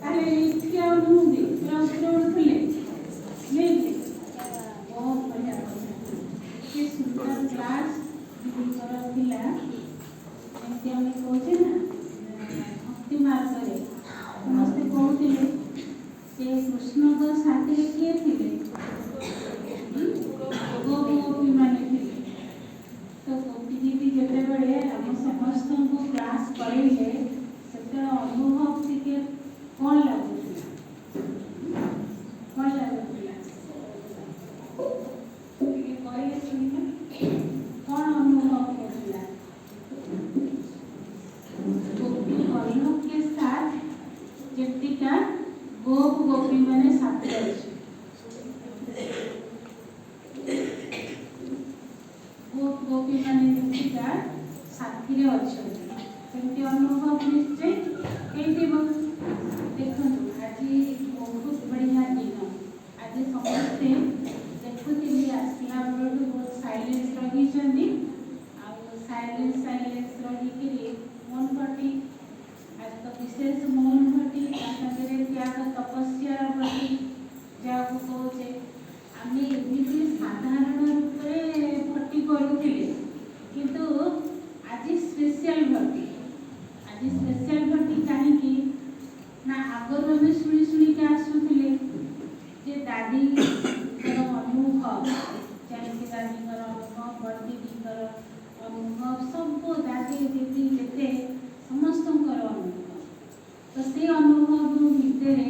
ତାହେଲେ ଏଠି ଆଉ ନୁହନ୍ତି ପୁରା ଉପରେ ଉଠୁଥିଲେ ନେଇକି ବହୁତ ବଢ଼ିଆ କଥା। ଏତେ ସୁନ୍ଦର କ୍ଲାସ୍ ଦିଦିଙ୍କର ଥିଲା। ଏମିତି ଆମେ କହୁଛେ ନା ଭକ୍ତି ମାର୍ଗରେ ସମସ୍ତେ କହୁଥିଲେ ଯେ କୃଷ୍ଣଙ୍କ ସାଥିରେ କିଏ ଥିଲେ? ଗୋପୀମାନେ ଥିଲେ। ତ ଗୋପୀ ଦିଦି ଯେତେବେଳେ ଆମ ସମସ୍ତଙ୍କୁ କ୍ଲାସ୍ କରେଇଲେ ସେତେବେଳେ ଅନୁଭବ ଟିକେ କ'ଣ ଲାଗୁଥିଲା? କ'ଣ ଲାଗୁଥିଲା? ଟିକେ କହିଲେ ଶୁଣିବା କ'ଣ ଅନୁଭବ କରୁଥିଲା? ଗୋପୀ ବଲ୍ଲଭ के साथ ଯେମିତିକା ଗୋପୀ ମାନେ ସାଥିରେ ଅଛି। ଗୋପୀ ମାନେ ଯେମିତିକା ସାଥିରେ ଅଛନ୍ତି ସେମିତି ଅନୁଭବ ନିଶ୍ଚୟ ହେଇଥିବ। ଦେଖନ୍ତୁ ଆଜି ବହୁତ ବଢ଼ିଆ ଦିନ। ଆଜି ସମସ୍ତେ ଦେଖୁଥିଲି ଆସିଲା ବେଳଠୁ ବହୁତ ସାଇଲେନ୍ସ ରହିଛନ୍ତି। ଆଉ ସାଇଲେନ୍ସ ରହିକିରି ମୌନ ଘଟି ଆଜି ତ ବିଶେଷ ମୌନ ଘଟି ତା ସାଙ୍ଗରେ ତ୍ୟାଗ ତପସ୍ୟାର ଘଟି ଯାହାକୁ କହୁଛେ ଆମେ ଏମିତି ସାଧାରଣ ରୂପରେ ଭର୍ତ୍ତି କରୁଥିଲେ କିନ୍ତୁ ଆଜି ସ୍ପେଶିଆଲ ଭର୍ତ୍ତି। ଆଜି ସ୍ପେଶିଆଲ ଭର୍ତ୍ତି କାହିଁକି ନା ଆଗରୁ ଆମେ ଶୁଣି ଶୁଣିକି ଆସୁଥିଲେ ଯେ ଦାଦୀଙ୍କର ଅନୁଭବ, ଜାନକୀ ଦାଦୀଙ୍କର ଅନୁଭବ, ବଡ଼ ଦିଦିଙ୍କର ଅନୁଭବ, ସବୁ ଦାଦୀ ଦିଦି ଯେତେ ସମସ୍ତଙ୍କର ଅନୁଭବ। ତ ସେ ଅନୁଭବ ଭିତରେ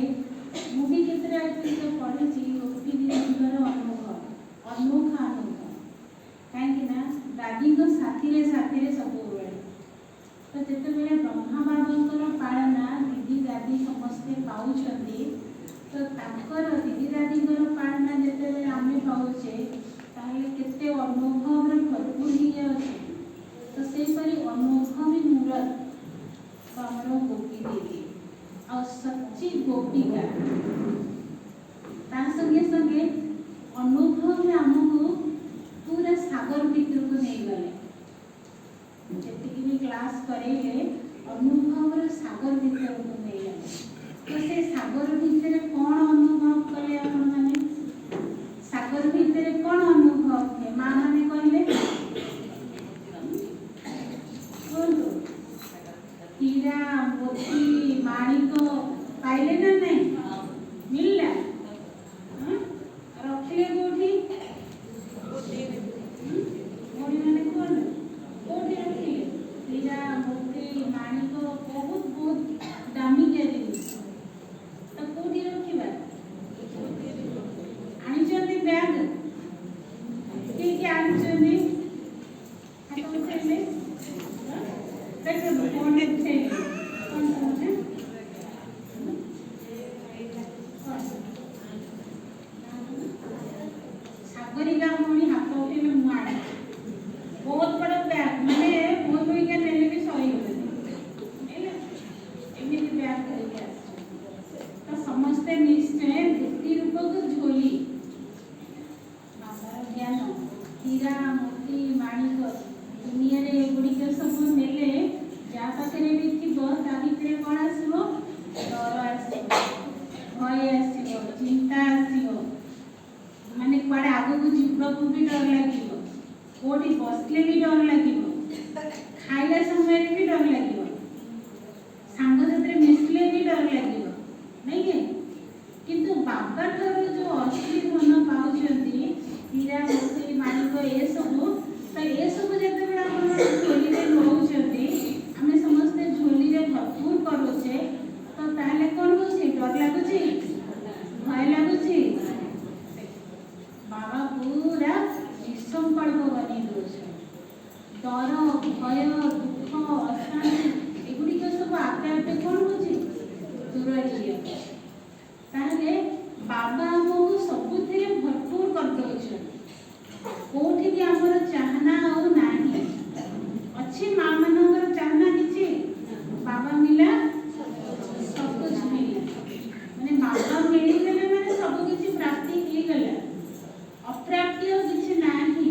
ମୁଁ ବି କେତେଟା ଏଥିରେ ପଢ଼ିଛି ଗୋପୀ ଦିଦିଙ୍କର ଅନୁଭବ, ଅନୋଖା ଅନୁଭବ। କାହିଁକି ନା ଦାଦୀଙ୍କ ସାଥିରେ ସବୁବେଳେ। ତ ଯେତେବେଳେ ବ୍ରହ୍ମା ବାବାଙ୍କର ପାଳନା ଦିଦି ଦାଦୀ ସମସ୍ତେ ପାଉଛନ୍ତି ତ ତାଙ୍କର ଦିଦି ଦାଦୀଙ୍କର ପାଳନା ଯେତେବେଳେ ଆମେ ପାଉଛେ ତାହେଲେ କେତେ ଅନୁଭବର ଭରପୁର ହେଇଯାଉଛି। ତ ସେହିପରି ଅନୁଭବୀ ମୂରତ ଆମର ଗୋପୀ ଦିଦି ଆଉ ସଚ୍ଚି ଗୋପିକା। ତା ସଙ୍ଗେ ସଙ୍ଗେ ଅନୁଭବରେ ଆମକୁ ପୁରା ସାଗର ଭିତରକୁ ନେଇଗଲେ। ଯେତିକି ବି କ୍ଲାସ୍ କରେଇଲେ ଅନୁଭବର ସାଗର ଭିତରକୁ ନେଇଗଲେ। ତ ସେ ସାଗର ଭିତରେ କ'ଣ ଅନୁଭବ କଲେ ଆପଣମାନେ? ସାଗର ଭିତରେ କ'ଣ ଅନୁଭବ ହୁଏ? ମା ମାନେ କହିଲେ କୁହନ୍ତୁ। ହୀରା ମୋତି ମାଣିକ ପାଇଲେ ନା ନାହିଁ? ମିଳିଲା? ରଖିଲେ କୋଉଠି? ଭଉଣୀ ମାନେ କୁହନ୍ତୁ କୋଉଠି ରଖିଲେ? ହୀରା ମୋତି ମାଣିକ ବହୁତ ଦାମିକିଆ ଜିନିଷ। ତ କୋଉଠି ରଖିବା? ଆଣିଛନ୍ତି ବ୍ୟାଗ? କିଏ କିଏ ଆଣିଛନ୍ତି? ହାତ ଉଠେଇଲେ। ଦେଖନ୍ତୁ କ'ଣ ଉଠେଇଲେ ସାଗରିକା ଭଉଣୀ ହାତ ଉଠେଇଲେ। ମୁଁ ଆଣେ ବହୁତ ବଡ଼ ବ୍ୟାଗ, ମାନେ ବହୁତ ବଢ଼ିଆ ନେଲେ ବି ସରିଗଲେନି। ଏମିତି ବ୍ୟାଗ ଧରିକି ଆସିଛନ୍ତି। ତ ସମସ୍ତେ ନିଶ୍ଚୟ ଧୋତି ରୂପକୁ ଝୋଲି ବାବାର ଜ୍ଞାନ ହୀରା ମୋତି ମାଣିକ ଦୁନିଆରେ ଏଗୁଡ଼ିକ ସବୁ ନେଲେ ଯାହା ପାଖରେ ବି ଥିବ ତା ଭିତରେ କ'ଣ ଆସିବ? ଡର ଆସିବ, ଭୟ ଆସିବ, ଚିନ୍ତା ଆସିବ। ମାନେ କୁଆଡ଼େ ଆଗକୁ ଯିବାକୁ ବି ଡର ଲାଗିବ, କୋଉଠି ବସିଲେ ବି ଡର ଲାଗିବ, ଖାଇଲା ସମୟରେ ବି ଡର ଲାଗିବ, ସାଙ୍ଗ ସାଥିରେ ମିଶିଲେ ବି ଡର ଲାଗିବ, ନାଇଁ କି? କିନ୍ତୁ ବାବା ଠାରୁ ଯୋଉ ଅସଲି ଧନ ପାଉଛନ୍ତି ହୀରା ମୋତି ମାଣିକ ଏସବୁ, ତ ଏସବୁ ଯେତେବେଳେ ଆପଣ ଝୋଲିରେ ରହୁଛନ୍ତି, ଆମେ ସମସ୍ତେ ଝୋଲିରେ ଭରପୁର କରୁଛେ, ତ ତାହେଲେ କ'ଣ ହଉଛି? ଡର ଲାଗୁଛି, ଭୟ ଲାଗୁଛି। ବାବା ପୁରା ନିଃସଙ୍କଳ୍ପ ବନେଇ ଦେଉଛନ୍ତି। ଡର, ଭୟ, ଦୁଃଖ, ଅଶାନ୍ତି ଏଗୁଡ଼ିକ ସବୁ ଆପେ ଆପେ କ'ଣ ହଉଛି? ଦୂର ହେଇଯାଉଛି। ତାହେଲେ ବାବା ଆମକୁ ସବୁଥିରେ ଭରପୁର କରିଦେଉଛନ୍ତି। କୋଉଠି ବି ଆମର ଚାହନା ଆଉ ନାହିଁ। ଅଛି ମା ମାନଙ୍କର ଚାହନା କିଛି? ବାବା ମିଲା ସବୁକିଛି ମିଳିଲା। ମାନେ ବାବା ମିଳିଗଲେ ମାନେ ସବୁ କିଛି ପ୍ରାପ୍ତି ହେଇଗଲା, ଅପ୍ରାପ୍ତି ଆଉ କିଛି ନାହିଁ।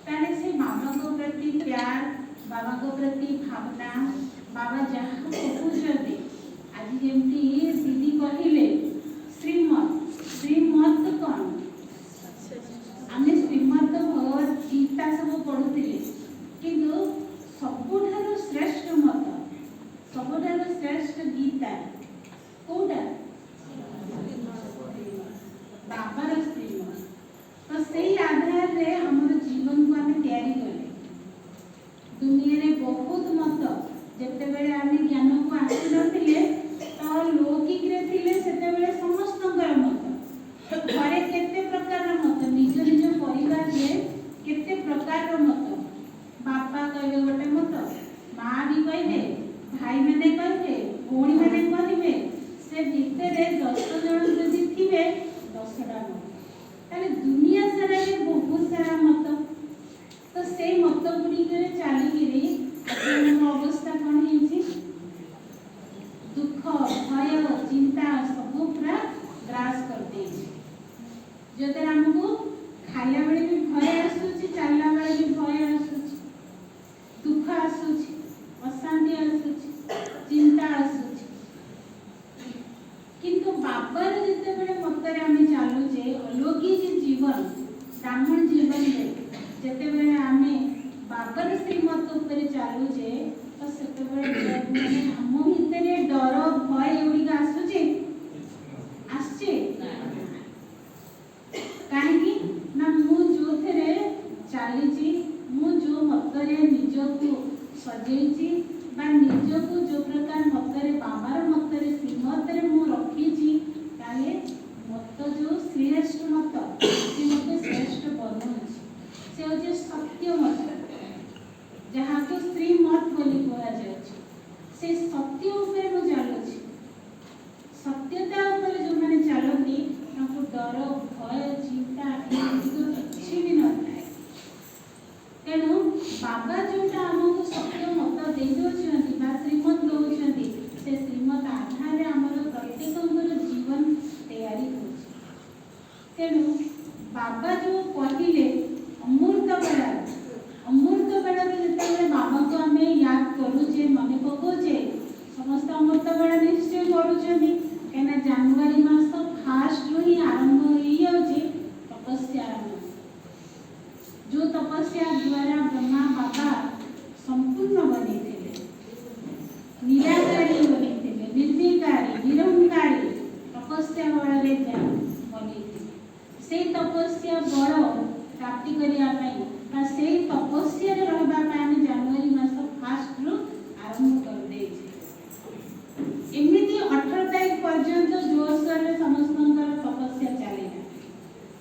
ତାହେଲେ ସେ ବାବାଙ୍କ ପ୍ରତି ପ୍ୟାର, ବାବାଙ୍କ ପ୍ରତି ଭାବନା, ବାବା ଯାହା କହୁଛନ୍ତି ଆଜି ଯେମିତି ଦିଦି କହିଲେ ଶ୍ରୀମତ ଶ୍ରୀମତ କ'ଣ ଆମେ ଶ୍ରୀମତ ଭଗବତ ଗୀତା ସବୁ ପଢୁଥିଲେ କିନ୍ତୁ ସବୁଠାରୁ ଶ୍ରେଷ୍ଠ ମତ ସବୁଠାରୁ ଶ୍ରେଷ୍ଠ ଗୀତା କୋଉଟା ବାବାର ଶ୍ରୀମତ ତ ସେଇ ଆଧାରରେ ଆମର ଜୀବନକୁ ଆମେ ତିଆରି କଲେ ଦୁନିଆରେ ବହୁତ ମତ ଯେତେବେଳେ ଆମେ ଜ୍ଞାନକୁ ଆସିନଥିଲେ ତ ଲୌକିକରେ ଥିଲେ ସେତେବେଳେ ସମସ୍ତଙ୍କର ମତ ଘରେ କେତେ ପ୍ରକାରର ମତ ନିଜ ନିଜ ପରିବାରରେ କେତେ ପ୍ରକାରର ମତ ବାପା କହିବେ ଗୋଟେ ମତ ମା ବି କହିବେ ଭାଇମାନେ କହିବେ ଭଉଣୀମାନେ କହିବେ ସେ ଭିତରେ 10 ଜଣ ଯଦି ଥିବେ 10ଟା ମତ ତାହେଲେ ଦୁନିଆ ସାରାରେ ବହୁତ ସାରା ମତ ତ ସେଇ ମତ ଗୁଡ଼ିକରେ ଚାଲିକିରି ଆଜି ଆମ ଅବସ୍ଥା କ'ଣ ହେଇଛି ଦୁଃଖ ଭୟ ଚିନ୍ତା ସବୁ ପୁରା ଗ୍ରାସ କରିଦେଇଛି ଯେଉଁଥିରେ ଆମକୁ ଖାଇଲା ବେଳେ ବି ଭୟ ଆସୁଛି ଚାଲିଲା ବେଳେ ବି ଭୟ ଆସୁଛି ଦୁଃଖ ଆସୁଛି ଅଶାନ୍ତି ଆସୁଛି ଚିନ୍ତା ଆସୁଛି କିନ୍ତୁ ବାବାର ଯେତେବେଳେ ମତରେ ଆମେ ଚାଲୁଛେ ଅଲୌକିକ ଜୀବନ ବ୍ରାହ୍ମଣ ଜୀବନରେ ଯେତେବେଳେ ଆମେ ବାବାର ଶ୍ରୀମତ ଉପରେ ଚାଲୁଛେ ତ ସେତେବେଳେ ମାନେ ଆମ ଭିତରେ ଡର ଭୟ ଏଗୁଡ଼ିକ ଆସୁଛି ଆସୁଛି କାହିଁକି ନା ମୁଁ ଯେଉଁଥିରେ ଚାଲିଛି ମୁଁ ଯେଉଁ ମତରେ ନିଜକୁ ସଜେଇଛି ବା ନିଜକୁ ଯେଉଁ ପ୍ରକାର ମତରେ ବାବାର ମତରେ ଶ୍ରୀମତରେ ମୁଁ ରଖିଛି ତାହେଲେ ମତ ଯେଉଁ ଶ୍ରେଷ୍ଠ ମତ ସେ ମୋତେ ଶ୍ରେଷ୍ଠ ବନଉଛି ସେ ହେଉଛି ସତ୍ୟ ମତ ଯାହାକୁ ଶ୍ରୀମତ ବୋଲି କୁହାଯାଉଛି ସେ ସତ୍ୟ ଉପରେ ମୁଁ ଚାଲୁଛି ସତ୍ୟତା ଉପରେ ଯେଉଁମାନେ ଚାଲନ୍ତି ତାଙ୍କୁ ଡର ଭୟ ଚିନ୍ତା ଏଗୁଡ଼ିକ କିଛି ବି ନଥାଏ ତେଣୁ ବାବା ଯେଉଁଟା ଆମକୁ ସତ୍ୟ ମତ ଦେଇଦେଉଛନ୍ତି ବା ଶ୍ରୀମତ ଦେଉଛନ୍ତି ସେ ଶ୍ରୀମତ ଆଧାରରେ ଆମର ପ୍ରତ୍ୟେକଙ୍କର ଜୀବନ ତିଆରି ହେଉଛି ତେଣୁ ବାବା ଯେଉଁ କହିଲେ ଅମୃତ ବେଳାରେ ଯେତେବେଳେ ବାବାଙ୍କୁ ଆମେ ୟାଦ କରୁଛେ ମନେ ପକାଉଛେ ସମସ୍ତେ ଅମୃତ ବେଳା ନିଶ୍ଚୟ କରୁଛନ୍ତି କାହିଁକିନା ଜାନୁଆରୀ ମାସ ଫାଷ୍ଟରୁ ହିଁ ଆରମ୍ଭ ହେଇଯାଉଛି ତପସ୍ୟା ଆରମ୍ଭ ଯେଉଁ ତପସ୍ୟା ଦ୍ୱାରା ବ୍ରହ୍ମା ବାବା ସମ୍ପୂର୍ଣ୍ଣ ବନେଇଥିଲେ ନିରାକାରୀ ବନେଇଥିଲେ ନିର୍ବିକାରୀ ନିରଙ୍କାରୀ ତପସ୍ୟା ବଳରେ ବନେଇଥିଲେ ସେଇ ତପସ୍ୟା ବଳ ପ୍ରାପ୍ତି କରିବା ପାଇଁ ବା ସେଇ ତପସ୍ୟାରେ ରହିବା ପାଇଁ ଆମେ ଜାନୁଆରୀ ମାସ ଫାଷ୍ଟରୁ ଆରମ୍ଭ କରିଦେଇଛେ ଏମିତି 18 ତାରିଖ ପର୍ଯ୍ୟନ୍ତ ଜୋରସୋରରେ ସମସ୍ତଙ୍କର ତପସ୍ୟା ଚାଲିଲା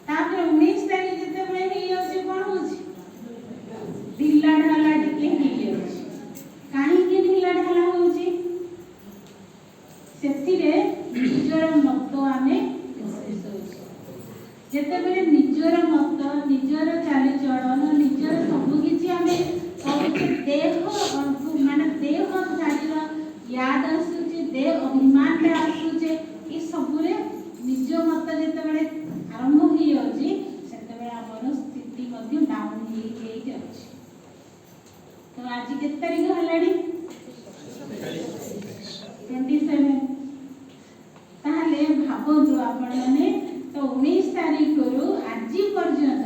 ତାପରେ 19 ତାରିଖ ଯେତେବେଳେ ହେଇଯାଉଛି କ'ଣ ହଉଛି ଢିଲା ଢାଲା ଟିକେ ହେଇଯାଉଛି କାହିଁକି ଢିଲା ଢାଲା ହଉଛି ସେଥିରେ ନିଜର ମତ ଆମେ ଯେତେବେଳେ ନିଜର ମତ ନିଜର ଚାଲିଚଳନ ନିଜର ସବୁ କିଛି ଆମେ କରୁଛେ ଦେହ ମାନେ ଦେହ ଧାଡ଼ିର ୟାଦ ଆସୁଛି ଦେହ ଅଭିମାନଟା ଆସୁଛେ ଏ ସବୁରେ ନିଜ ମତ ଯେତେବେଳେ ଆରମ୍ଭ ହେଇଯାଉଛି ସେତେବେଳେ ଆମର ସ୍ଥିତି ମଧ୍ୟ ଡାଉନ୍ ହେଇଯାଉଛି ତ ଆଜି କେତେ ତାରିଖ ହେଲାଣି 27 ତାହେଲେ ଭାବନ୍ତୁ ଆପଣମାନେ ତ 19 ତାରିଖରୁ ଆଜି ପର୍ଯ୍ୟନ୍ତ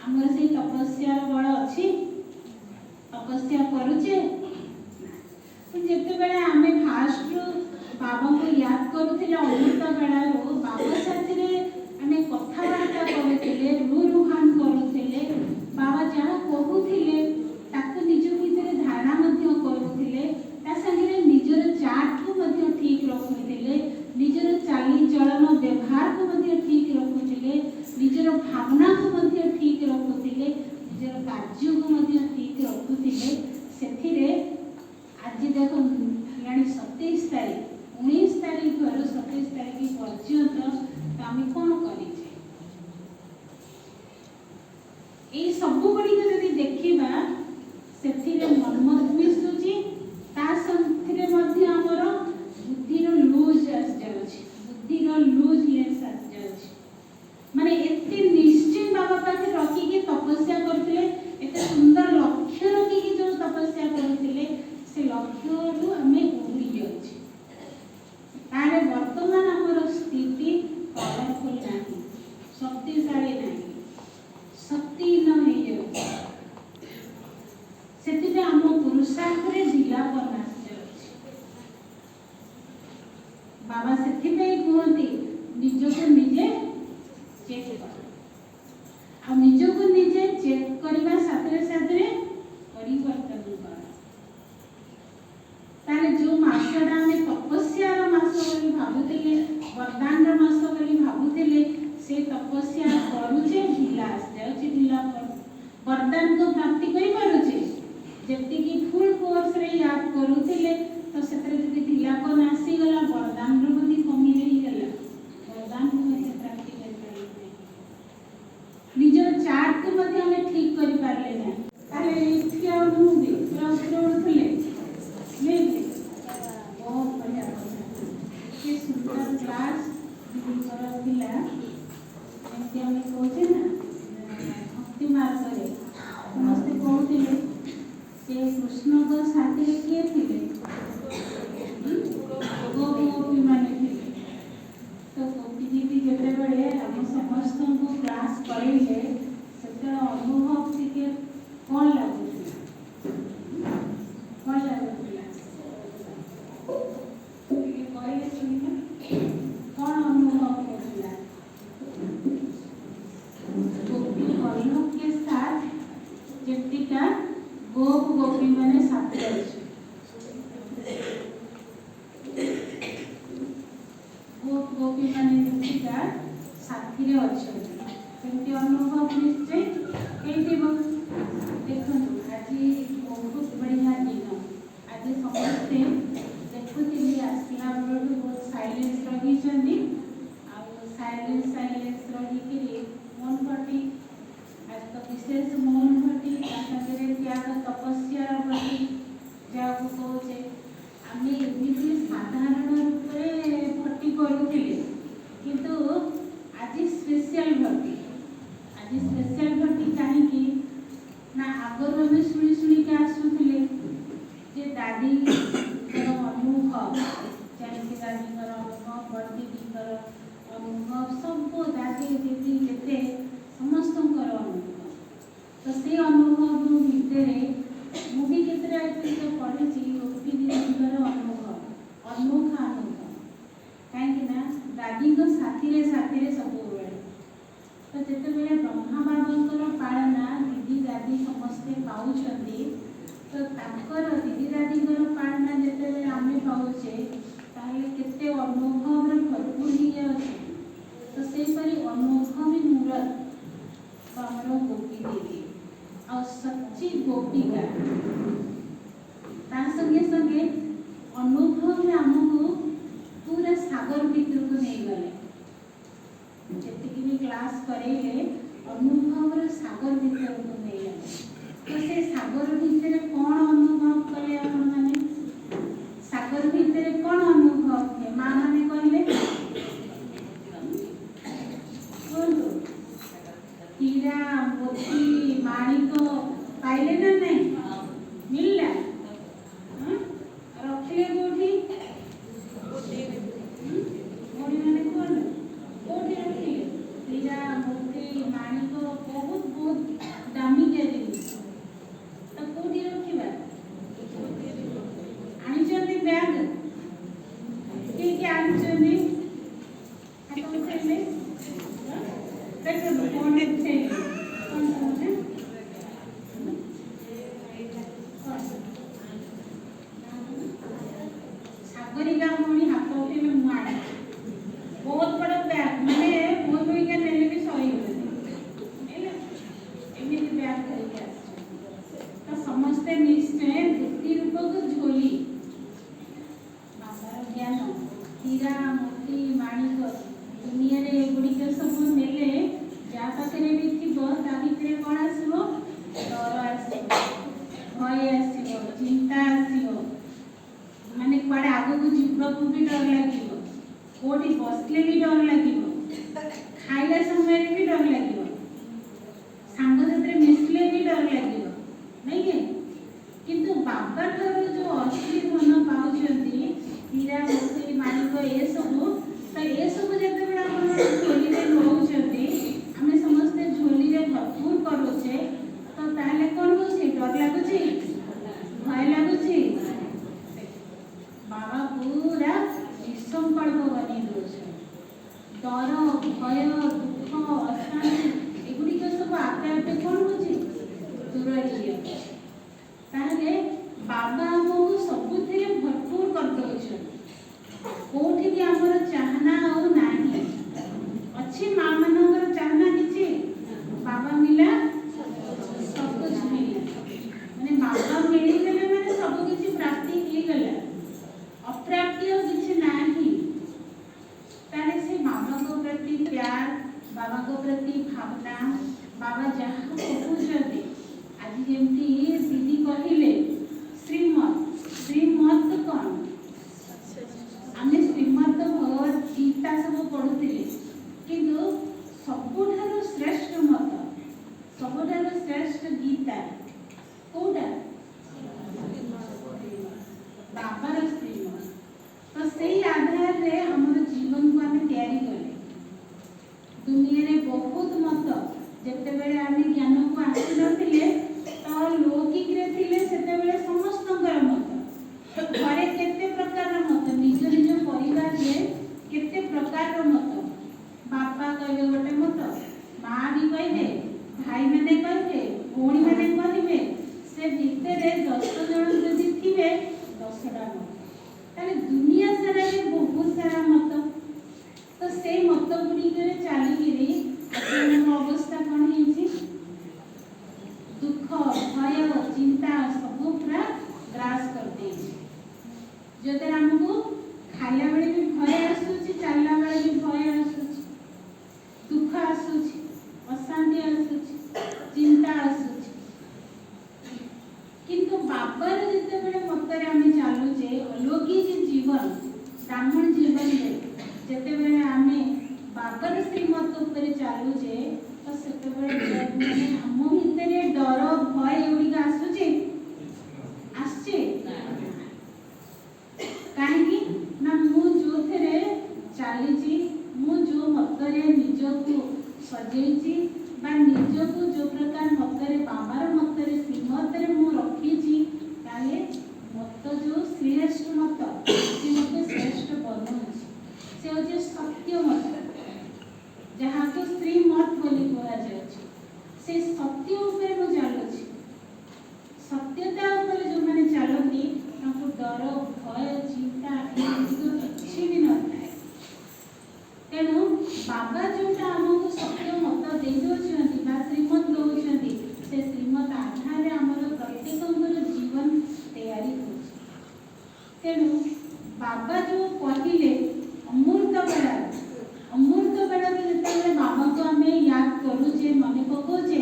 ଆମର ସେଇ ତପସ୍ୟାର ବଳ ଅଛି ତପସ୍ୟା କରୁଛେ ଯେତେବେଳେ ଆମେ ଫାଷ୍ଟରୁ ବାବାଙ୍କୁ ୟାଦ କରୁଥିଲେ ଅମୃତ ବେଳାରୁ ବାବା ସାଥିରେ ଆମେ କଥାବାର୍ତ୍ତା କରୁଥିଲେ ରୁହାନ କରୁଥିଲେ ବାବା ଯାହା କହୁଥିଲେ ତାକୁ ନିଜ ଭିତରେ ଧାରଣା ମଧ୍ୟ କରୁଥିଲେ ତା ସାଙ୍ଗରେ ନିଜର ଚାର୍ଟକୁ ମଧ୍ୟ ଠିକ୍ ରଖୁଥିଲେ ନିଜର ଚାଲିଚଳନ ବ୍ୟବହାରକୁ ମଧ୍ୟ ଠିକ୍ ରଖୁଥିଲେ ନିଜର ଭାବନାକୁ ମଧ୍ୟ ଠିକ୍ ରଖୁଥିଲେ ନିଜର କାର୍ଯ୍ୟକୁ ମଧ୍ୟ ଠିକ୍ ରଖୁଥିଲେ ସେଥିରେ ଆଜି ଦେଖନ୍ତୁ ହେଲାଣି 27 ତାରିଖ 19 ତାରିଖରୁ 27 ତାରିଖ ପର୍ଯ୍ୟନ୍ତ ଆମେ କ'ଣ କରିଛେ ଏଇ ସବୁ ଗୁଡ଼ିକ ଯଦି ଦେଖିବା ସେଥିରେ ମର୍ମ ମିଶୁଛି ତା ସାଥିରେ ମଧ୍ୟ ଆମର ବୁଦ୍ଧିର ଲୁଜ୍ ଆସିଯାଉଛି ବୁଦ୍ଧିର ଲୁଜନେସ୍ ଆସିଯାଉଛି ମାନେ ଏତେ ନିଶ୍ଚୟ ବାବା ପାଖରେ ରଖିକି ତପସ୍ୟା କରୁଥିଲେ ଏତେ ସୁନ୍ଦର ଲକ୍ଷ୍ୟ ରଖିକି ଯେଉଁ ତପସ୍ୟା କରୁଥିଲେ ସେ ଲକ୍ଷ୍ୟରୁ ଆମେ ଉଡ଼ି ଯାଉଛି बाबा से कहते निजको निजे चेक कर निजको निजे चेक करने साथरे साथरे परिवर्तन कर ताले जो मासटा हमें तपस्यार मास बोली भाबुथिले वरदानर मास बोली भाबुथिले से तपस्या करूचे ढिला आसी ढिला वरदान को प्राप्ति करि पारुचे जति की फुल कोर्स रे याद करूथिले तो सेतरे जति ढिला को नासी गला वरदान रो बुद्धि कमी रही गला वरदान को से प्राप्ति करि पारे निजर चार्ट को मध्ये हमें ठीक करि पारले ना ताले इथि आ नुबे पूरा उठले नहीं बहुत बढ़िया के सुंदर क्लास कर दिला एमती हमें कहते ना भक्ति मार्ग करे समस्त कहते से कृष्ण को साथी किए थे गोपी माने थे तो गोपी जी भी जते बड़े हम समस्त को क्लास करेंगे सेते अनुभव के कौन लागुଥିଲା कौन लागुଥିଲା ये कहले सुनिना कौन अनुभव करला गोपी बल्लभ के साथ जतिका गोपी माने साथी अछि गोपी माने जतिका साथी रे अछि सेमती अनुभव निश्चय हेतिबो देखो आज बहुत बढ़िया दिन आज समस्ते देखुथिली आसला बेलू बहुत साइलेंस रही चंदी आ साइलेंस रही कि मन पटी आज तो विशेष मन पटी आसारे त्याग तपस्या प्रति जाको कहूचे आमे एमिति साधारण रूप रे भक्ति करूथिले किंतु आज स्पेशल भक्ति काहे कि ना आगर हमें शुणी के आसुथिले जे दादी अनुभव जानकी दादी अनुभव बड़ी दीदी अनुभव सब दादी दीदी केते समस्त अनुभव तो से अनुभव भितर मुझे केतरा पढ़ी गोपी दीदी अनुभव अनोखा अनुभव कहीं दादी साथी रे सब तो जिते बेले ब्रह्मा बाबा पालना दीदी दादी समस्ते पाउछंती तो ताकर दीदी दादी पालना जिते आम पाऊचे ताहले केते अनुभव भरपूर ही अछि तो सेपरी अनुभव मूरत हमरो गोपी दीदी और सच्ची गोपिका ता संगे संगे अनुभव में हमको पूरा सागर भीतर को नहीं गले जेतिकी भी क्लास करेले अनुभव रे सागर भीतर को नहीं गले तो से सागर भीतर कौन अनुभव कले आपण माने सागर भीतर कौन अनुभव है मां माने कहले बोलो हीरा मोती माणिक पाइले ना नहीं मिलला रखले कोठी मोड़ी माने कोन कोठी रखले हीरा मोती माणिक बहुत दामी के जिनिस तो कोठी रखिबा आनी चंदी बैग के आनी चंदी हाथ उठेले देखो कोन उठेले कोन सागरिका मोनी हाथ उठेले मुआडा बहुत बड़ा बैग माने बहुत बड़ी के नेले भी सही होले एमिति बैग करके तो समझते निश्चय वृत्ति रूप को झोली बाबार ज्ञान हीरा मोती माणिक दुनिया रे गुडी के सब नेले जा पाखरे भी थिबो ता भितरे कोन आसीबो डर आसीबो भय आसीबो चिंता आसीबो माने कुआडे आगु को जीवको भी डर लागिबो कोठी बसले भी डर लागिबो खाइला समय भी डर लागिबो सांग साथे मिसले भी डर लागिबो नहीं के किंतु बाबा ठरो जो असली धन पाउछंती हीरा मोती माणिक ए सब तो ए सब जते बडा अपन झोली रे रहउछंती हमें समझते झोली रे भरपूर करूछे तो ताले कोन होछि डर लागुछि भय लागुछि बाबा पूरा ବିସଙ୍କଳ୍ପ ବନେଇ ଦେଉଛନ୍ତି। ଡର, ଭୟ, ଦୁଃଖ, ଅଶାନ୍ତି ଏଗୁଡ଼ିକ ସବୁ ଆପେ ଆପେ କ'ଣ ହେଉଛି ଦୂର ହେଇଯାଉଛି। ତାହେଲେ ବାବା ଆମକୁ ସବୁଥିରେ ଭରପୁର କରିଦେଉଛନ୍ତି। କୋଉଠି ବି ଆମର ଚାହନା ଆଉ ନାହିଁ। ଅଛି ମା ମାନଙ୍କର ଚାହନା କିଛି? ବାବା ମିଲା ସବୁ କିଛି ମିଳିଲା, ମାନେ ବାବା ମିଳିଗଲେ ମାନେ ସବୁ କିଛି ପ୍ରାପ୍ତି ହେଇଗଲା, ଅପ୍ରାପ୍ତି ଆଉ କିଛି ନାହିଁ। ତାହେଲେ ସେ ବାବାଙ୍କ ପ୍ରତି ପ୍ୟାର, ବାବାଙ୍କ ପ୍ରତି ଭାବନା, ବାବା ଯାହା କହୁଛନ୍ତି, ଆଜି ଯେମିତି ଦିଦି କହିଲେ ଶ୍ରୀମତ କ'ଣ? ଆମେ ଶ୍ରୀମତ ଭଗବତ ଗୀତା ସବୁ ପଢୁଥିଲେ, କିନ୍ତୁ ସବୁଠାରୁ ଶ୍ରେଷ୍ଠ ମତ, ସବୁଠାରୁ ଶ୍ରେଷ୍ଠ ଗୀତା କୋଉଟା? ବାବାର ଶ୍ରୀମତ। ତ ସେଇ ଆଧାରରେ ଆମର ଜୀବନକୁ ଆମେ ତିଆରି କଲେ। ଦୁନିଆରେ ବହୁତ ମତ, ଯେତେବେଳେ ଆମେ ଜ୍ଞାନକୁ ଆସିନଥିଲେ ତ ଲୌକିକରେ ଥିଲେ, ସେତେବେଳେ ସମସ୍ତଙ୍କର ମତ, ଘରେ କେତେ ପ୍ରକାରର ମତ, ନିଜ ନିଜ ପରିବାରରେ କେତେ ପ୍ରକାରର ମତ। ବାପା କହିବେ ଗୋଟେ ମତ, ମା ବି କହିବେ, ଭାଇମାନେ କହିବେ, ଭଉଣୀମାନେ କହିବେ, ସେ ଭିତରେ 10 ଜଣ ଯଦି ଥିବେ 10ଟା ମତ। ତାହେଲେ ଦୁନିଆ ସାରାରେ ବହୁତ ସାରା ମତ। ତ ସେଇ ମତ ଗୁଡ଼ିକରେ ଚାଲିକିରି ଆପଣଙ୍କ ଅବସ୍ଥା କ'ଣ ହେଇଛି? ଦୁଃଖ, ଭୟ, ଚିନ୍ତା ସବୁ ପୁରା ଗ୍ରାସ କରିଦେଇଛି। ଯୋଉଥିରେ ଆମକୁ ଖାଇଲା ବେଳେ ବି ଭୟ ଆସୁଛି, ଚାଲିଲା ବେଳେ ବି ଭୟ ଆସୁଛି, ଦୁଃଖ ଆସୁଛି, ଅଶାନ୍ତି ଆସୁଛି, ଚିନ୍ତା ଆସୁଛି। କିନ୍ତୁ ବାବାର ଯେତେବେଳେ ମତରେ ଆମେ ଚାଲୁଛେ, ଅଲୌକିକ ଜୀବନ, ବ୍ରାହ୍ମଣ ଜୀବନରେ ଯେତେବେଳେ ଆମେ ବାବାର ଶ୍ରୀମତ ଉପରେ ଚାଲୁଛେ, ତ ସେତେବେଳେ ଆମ ଭିତରେ ଡର, ଭୟ ଏଗୁଡ଼ିକ ଆସୁଛି? ଆସୁଛି? କାହିଁକି ନା ମୁଁ ଯୋଉଥିରେ ଚାଲିଛି, ମୁଁ ଯୋଉ ମତରେ ନିଜକୁ ସଜେଇଛି ବା ନିଜକୁ ଯୋଉ ପ୍ରକାର ମତରେ, ବାବାର ମତରେ, ଶ୍ରୀମତରେ ମୁଁ ରଖିଛି, ତାହେଲେ ମତ ଯୋଉ ଶ୍ରେଷ୍ଠ ମତ, ସେ ମତେ ଶ୍ରେଷ୍ଠ ବନଉଛି। ସେ ହଉଛି ସତ୍ୟ ମତ, ଯାହାକୁ ଶ୍ରୀମତ ବୋଲି କୁହାଯାଉଛି। ସେ ସତ୍ୟ ଉପରେ ମୁଁ ଚାଲୁଛି। ସତ୍ୟତା ଉପରେ ଯୋଉମାନେ ଚାଲନ୍ତି ତାଙ୍କୁ ଡର, ଭୟ, ଚିନ୍ତା କିଛି ବି ନଥାଏ। ତେଣୁ ବାବା ଯୋଉଟା ଆମକୁ ସତ୍ୟ ମତ ଦେଇ ଦେଉଛନ୍ତି ବା ଶ୍ରୀମତ ଦେଉଛନ୍ତି, ସେ ଶ୍ରୀମତ ଆଧାରରେ ଆମର ପ୍ରତ୍ୟେକଙ୍କର ଜୀବନ ତିଆରି ହେଉଛି। ତେଣୁ ବାବା ଯୋଉ କହିଲେ ଅମୃତ ବେଳା, ଅମୃତ ବେଳାରେ ଯେତେବେଳେ ବାବାଙ୍କୁ ଆମେ ୟାଦ କରୁଛେ, ମନେ ପକାଉଛେ,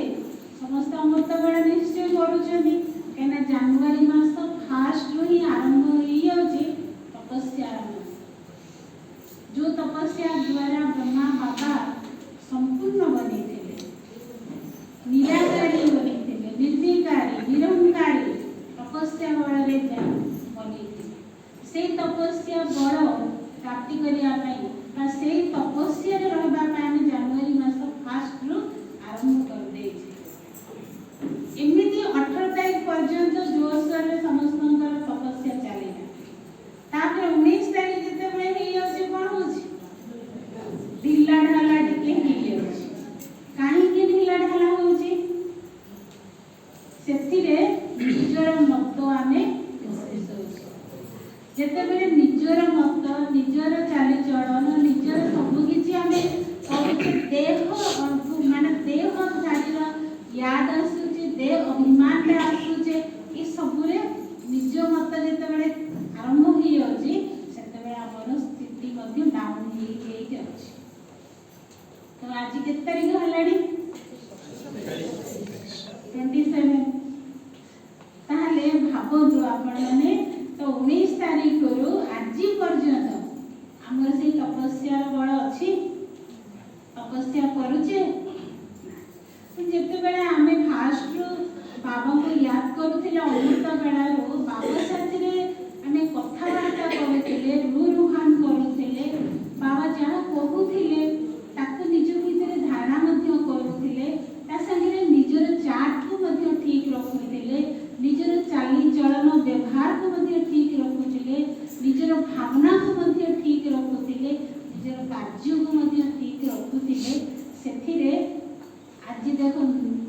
ସମସ୍ତେ ଅମୃତ ବେଳା ନିଶ୍ଚୟ କରୁଛନ୍ତି, କାହିଁକିନା ଜାନୁଆରୀ ମାସ ଫାଷ୍ଟରୁ ହିଁ ଆରମ୍ଭ ହେଇଯାଉଛି ତପସ୍ୟା ଆରମ୍ଭ। ଯୋଉ ତପସ୍ୟା ଦ୍ୱାରା ବ୍ରହ୍ମା ବାବା ସମ୍ପୂର୍ଣ୍ଣ ବନେଇଥିଲେ, ନିରାକାରୀ ବନେଇଥିଲେ, ନିର୍ବିକାରୀ, ନିରହଙ୍କାରୀ ତପସ୍ୟା ବଳରେ ବନେଇଥିଲେ। ସେଇ ତପସ୍ୟା ବଳ ପ୍ରାପ୍ତି କରିବା ପାଇଁ ବା ସେଇ ତପସ୍ୟାରେ ରହିବା ପାଇଁ ଆମେ ଜାନୁଆରୀ ମାସ ଫାଷ୍ଟରୁ ଆରମ୍ଭ କରିଦେଇଛେ। ଏମିତି 18 ତାରିଖ ପର୍ଯ୍ୟନ୍ତ ଜୋରସୋରରେ ସମସ୍ତଙ୍କର ତପସ୍ୟା ଚାଲିଲା। ତାପରେ 19 ତାରିଖ ଯେତେବେଳେ ହେଇଯାଉଛି, କ'ଣ ହଉଛି? ଢିଲା ଢାଲା ଟିକେ ହେଇଯାଉଛି। କାହିଁକି ଢିଲା ଢାଲା ହଉଛି? ସେଥିରେ ନିଜର ମତ ଆମେ ଯେତେବେଳେ ନିଜର ମତ, ନିଜର ଚାଲିଚଳନ, ନିଜର ସବୁକିଛି ଆମେ କରୁଛେ, ମାନେ ଦେହ ଧାରୀର ୟାଦ ଆସୁଛି, ଦେହ ଅଭିମାନଟା ଆସୁଛେ, ଏ ସବୁରେ ନିଜ ମତ ଯେତେବେଳେ ଆରମ୍ଭ ହେଇଯାଉଛି, ସେତେବେଳେ ଆମର ସ୍ଥିତି ମଧ୍ୟ ଡାଉନ ହେଇଯାଉଛି। ତ ଆଜି କେତେ ତାରିଖ ହେଲାଣି? 27। ତାହେଲେ ଭାବନ୍ତୁ ଆପଣମାନେ, ତ 19 ତାରିଖରୁ ଆଜି ପର୍ଯ୍ୟନ୍ତ ଆମର ସେଇ ତପସ୍ୟାର ବଳ ଅଛି? ତପସ୍ୟା କରୁଛେ? ଯେତେବେଳେ ଆମେ ଫାଷ୍ଟରୁ ବାବାଙ୍କୁ ୟାଦ କରୁଥିଲେ ଅମୃତ ବେଳାରୁ, ବାବା ସାଥିରେ ଆମେ କଥାବାର୍ତ୍ତା କରୁଥିଲେ, ରୁହାନ କରୁଥିଲେ, ବାବା ଯାହା କହୁଥିଲେ ତାକୁ ନିଜ ଭିତରେ ଧାରଣା ମଧ୍ୟ କରୁଥିଲେ, ତା ସାଙ୍ଗରେ ନିଜର ଚାର୍ଟକୁ ମଧ୍ୟ ଠିକ୍ ରଖୁଥିଲେ, ନିଜର ଚାଲିଚଳନ ବ୍ୟବହାରକୁ ମଧ୍ୟ ଠିକ୍ ରଖୁଥିଲେ, ନିଜର ଭାବନାକୁ ମଧ୍ୟ ଠିକ୍ ରଖୁଥିଲେ। ନିଜର କାର୍ଯ୍ୟକୁ ମଧ୍ୟ ଠିକ୍ ରଖୁଥିଲେ ସେଥିରେ ଆଜି ଦେଖ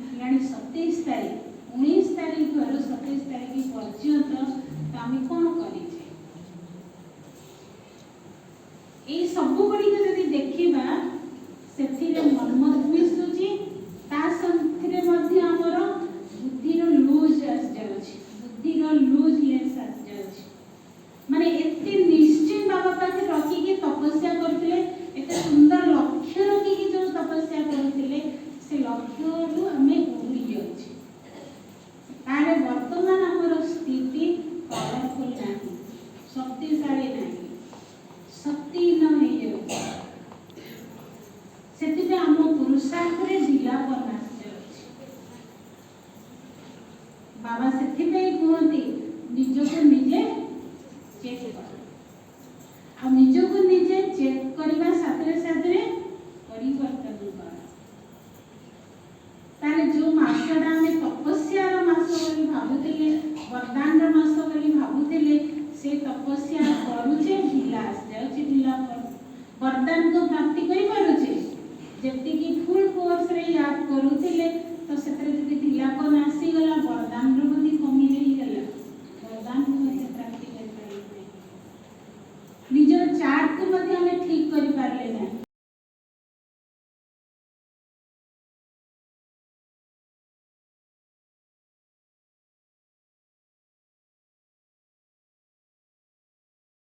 ହେଲାଣି 27 ତାରିଖ 19 ତାରିଖରୁ 27 ତାରିଖ ପର୍ଯ୍ୟନ୍ତ ତ ଆମେ କ'ଣ କରିଛେ ଏଇ ସବୁ ଗୁଡ଼ିକ ଯଦି ଦେଖିବା ସେଥିରେ ମର୍ମ ମିଶୁଛି ତା ସାଥିରେ ମଧ୍ୟ ଆମର ବୁଦ୍ଧିର ଲୁଜ୍ ଆସିଯାଉଛି ବୁଦ୍ଧିର ଲୁଜନେସ୍ ଆସିଯାଉଛି ମାନେ ଏତେ ନିଶ୍ଚୟ ବାବା ପାଖରେ ରଖିକି ତପସ୍ୟା କରୁଥିଲେ ଏତେ ସୁନ୍ଦର ଲକ୍ଷ୍ୟ ରଖିକି ଯେଉଁ ତପସ୍ୟା କରୁଥିଲେ ସେ ଲକ୍ଷ୍ୟରୁ ଆମେ ଉଡ଼ି ଯାଉଛେ ତାହେଲେ ବର୍ତ୍ତମାନ ଆମର ସ୍ଥିତି ପାୱାରଫୁଲ୍ ନାହିଁ ଶକ୍ତିଶାଳୀ ନାହିଁ ଶକ୍ତିହୀନ ହେଇଯାଉଛି ସେଥିପାଇଁ ଆମ ପୁରୁଷାର୍ଥରେ ଢିଲାପଣ ଆସିଯାଉଛି ବାବା ସେଥିପାଇଁ କୁହନ୍ତି ନିଜକୁ ନିଜେ ଚେକ୍ କର ଆଉ ନିଜକୁ ନିଜେ ଚେକ୍ କରିବା ସାଥିରେ ସାଥିରେ ପରିବର୍ତ୍ତନ କର ତାହେଲେ ଯେଉଁ ମାସଟା ଆମେ ତପସ୍ୟାର ମାସ ବୋଲି ଭାବୁଥିଲେ ବରଦାନର ମାସ ବୋଲି ଭାବୁଥିଲେ ସେ ତପସ୍ୟା କରୁଛେ ଢିଲା ଆସିଯାଉଛି ଢିଲାପଣ ବରଦାନକୁ ପ୍ରାପ୍ତି କରିପାରୁଛେ ଯେତିକି ଫୁଲ୍ କୋର୍ସରେ ୟାଦ କରୁଥିଲେ ତ ସେଥିରେ ଯଦି ଢିଲାପଣ ଆସିଗଲା ବରଦାନର ମଧ୍ୟ କମି ହେଇଗଲା ବରଦାନକୁ ମଧ୍ୟ ପ୍ରାପ୍ତି କରିପାରିଲେ ନାହିଁ ନିଜର ଚାର୍ଟକୁ ମଧ୍ୟ ଆମେ ଠିକ୍ କରିପାରିଲେ ନାହିଁ